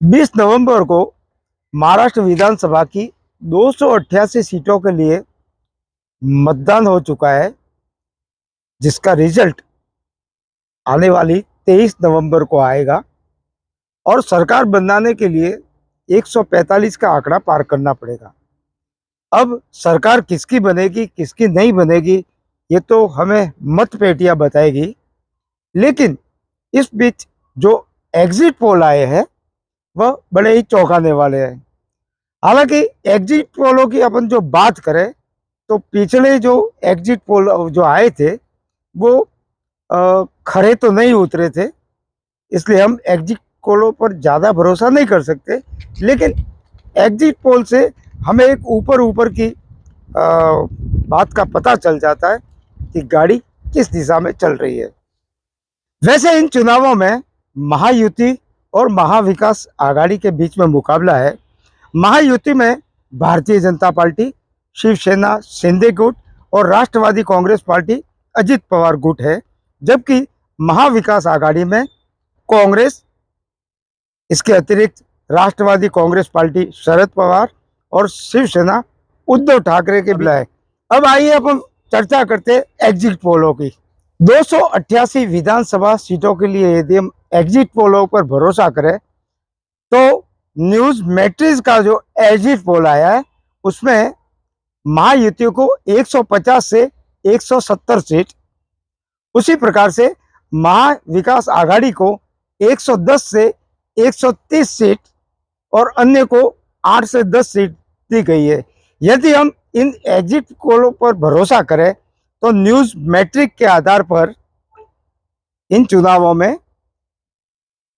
20 नवंबर को महाराष्ट्र विधानसभा की 288 सीटों के लिए मतदान हो चुका है, जिसका रिजल्ट आने वाली 23 नवंबर को आएगा और सरकार बनाने के लिए 145 का आंकड़ा पार करना पड़ेगा। अब सरकार किसकी बनेगी, किसकी नहीं बनेगी, ये तो हमें मतपेटियां बताएगी। लेकिन इस बीच जो एग्जिट पोल आए हैं वह बड़े ही चौंकाने वाले हैं। हालांकि एग्जिट पोलों की अपन जो बात करें तो पिछले जो एग्जिट पोल जो आए थे वो खरे तो नहीं उतरे थे, इसलिए हम एग्जिट पोलों पर ज़्यादा भरोसा नहीं कर सकते। लेकिन एग्जिट पोल से हमें एक ऊपर ऊपर की बात का पता चल जाता है कि गाड़ी किस दिशा में चल रही है। वैसे इन चुनावों में महायुति और महाविकास आघाड़ी के बीच में मुकाबला है। महायुति में भारतीय जनता पार्टी, शिवसेना शिंदे गुट और राष्ट्रवादी कांग्रेस पार्टी अजित पवार गुट है, जबकि महाविकास आघाड़ी में कांग्रेस, इसके अतिरिक्त राष्ट्रवादी कांग्रेस पार्टी शरद पवार और शिवसेना उद्धव ठाकरे के बिला है। अब आइए अपन चर्चा करते एग्जिट पोलों की। 288 विधानसभा सीटों के लिए यदि हम एग्जिट पोलों पर भरोसा करें तो न्यूज मैट्रिक्स का जो एग्जिट पोल आया है उसमें महायुति को 150 से 170 सीट, उसी प्रकार से महाविकास आघाड़ी को 110 से 130 सीट और अन्य को 8 से 10 सीट दी गई है। यदि हम इन एग्जिट पोलों पर भरोसा करें तो न्यूज मैट्रिक के आधार पर इन चुनावों में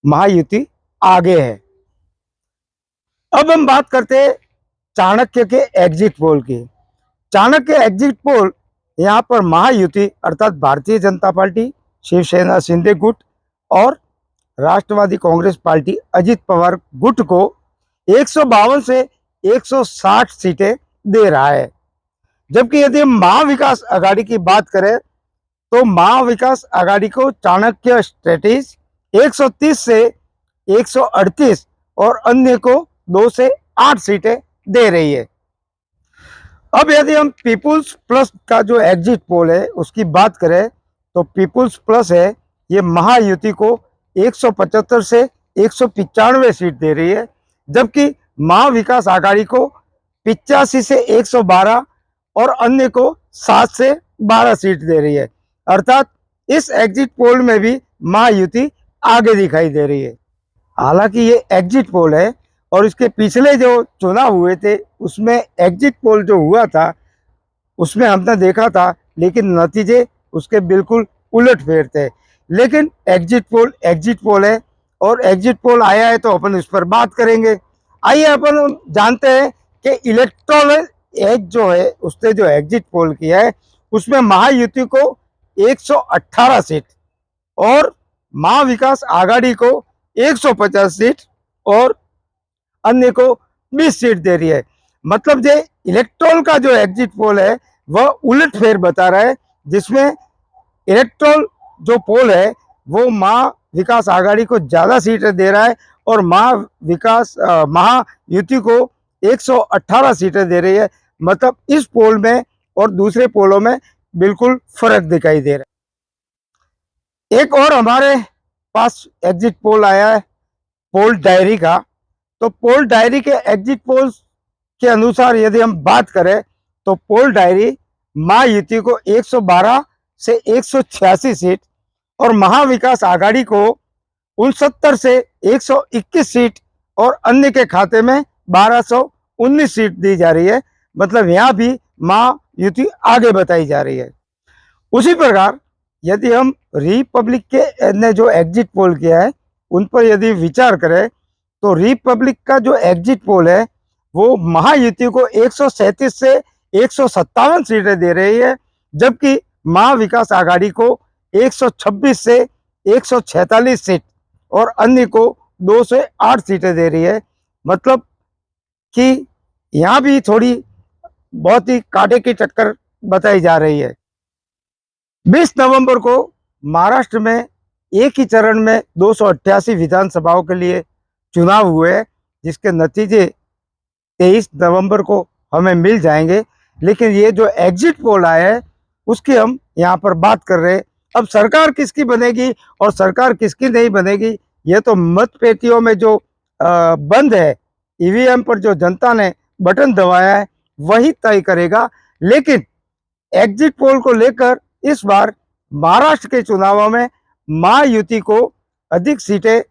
महायुति आगे है। अब हम बात करते हैं चाणक्य के एग्जिट पोल की। चाणक्य एग्जिट पोल यहाँ पर महायुति अर्थात भारतीय जनता पार्टी, शिवसेना शिंदे गुट और राष्ट्रवादी कांग्रेस पार्टी अजित पवार गुट को 152 से 160 सीटें दे रहा है। जबकि यदि हम महाविकास आघाड़ी की बात करें तो महाविकास आघाड़ी को चाणक्य स्ट्रेटेजी 130 से 138 और अन्य को 2 से 8 सीटें दे रही है। अब यदि हम पीपुल्स प्लस का जो एग्जिट पोल है उसकी बात करें तो पीपुल्स प्लस है, ये महायुति को 175 से 195 सीट दे रही है, जबकि महाविकास आघाड़ी को 85 से 112 और अन्य को 7 से 12 सीट दे रही है। अर्थात इस एग्जिट पोल में भी महायुति आगे दिखाई दे रही है। हालांकि ये एग्जिट पोल है और इसके पिछले जो चुनाव हुए थे उसमें एग्जिट पोल जो हुआ था उसमें हमने देखा था, लेकिन नतीजे उसके बिल्कुल उलट फेर थे। लेकिन एग्जिट पोल है और एग्जिट पोल आया है तो अपन इस पर बात करेंगे। आइए अपन जानते हैं कि इलेक्टोरल एज जो है उसने जो एग्जिट पोल किया है उसमें महायुति को 118 सीट और महाविकास आघाड़ी को 150 सीट और अन्य को 20 सीट दे रही है। मतलब जो इलेक्टोरल का जो एग्जिट पोल है वह उलट फेर बता रहा है, जिसमें इलेक्टोरल जो पोल है वो महाविकास आघाड़ी को ज़्यादा सीटें दे रहा है और महायुति को 118 सीटें दे रही है। मतलब इस पोल में और दूसरे पोलों में बिल्कुल फर्क दिखाई दे रहा है। एक और हमारे पास एग्जिट पोल आया है पोल डायरी का। तो पोल डायरी के एग्जिट पोल के अनुसार यदि हम बात करें तो पोल डायरी महायुति को 112 से 186 सीट और महाविकास आघाड़ी को 69 से 121 सीट और अन्य के खाते में 1219 सीट दी जा रही है। मतलब यहाँ भी महायुति आगे बताई जा रही है। उसी प्रकार यदि हम रिपब्लिक के ने जो एग्जिट पोल किया है उन पर यदि विचार करें तो रिपब्लिक का जो एग्जिट पोल है वो महायुति को 137 से 157 सीटें दे रही है, जबकि महाविकास आघाड़ी को 126 से 146 सीट और अन्य को 2 से 8 सीटें दे रही है। मतलब कि यहाँ भी थोड़ी बहुत ही कांटे की टक्कर बताई जा रही है। 20 नवंबर को महाराष्ट्र में एक ही चरण में 288 विधानसभाओं के लिए चुनाव हुए जिसके नतीजे 23 नवंबर को हमें मिल जाएंगे। लेकिन ये जो एग्जिट पोल आया है उसकी हम यहाँ पर बात कर रहे हैं। अब सरकार किसकी बनेगी और सरकार किसकी नहीं बनेगी, ये तो मत पेटियों में जो बंद है, ईवीएम पर जो जनता ने बटन दबाया है वही तय करेगा। लेकिन एग्जिट पोल को लेकर इस बार महाराष्ट्र के चुनावों में महायुति को अधिक सीटें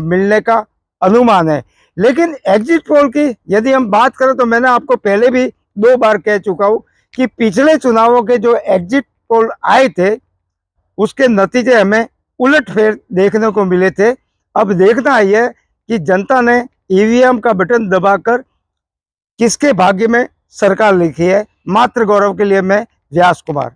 मिलने का अनुमान है। लेकिन एग्जिट पोल की यदि हम बात करें तो मैंने आपको पहले भी 2 बार कह चुका हूं कि पिछले चुनावों के जो एग्जिट पोल आए थे उसके नतीजे हमें उलटफेर देखने को मिले थे। अब देखना है कि जनता ने ईवीएम का बटन दबाकर किसके भाग्य में सरकार लिखी है। मात्र गौरव के लिए मैं व्यास कुमार।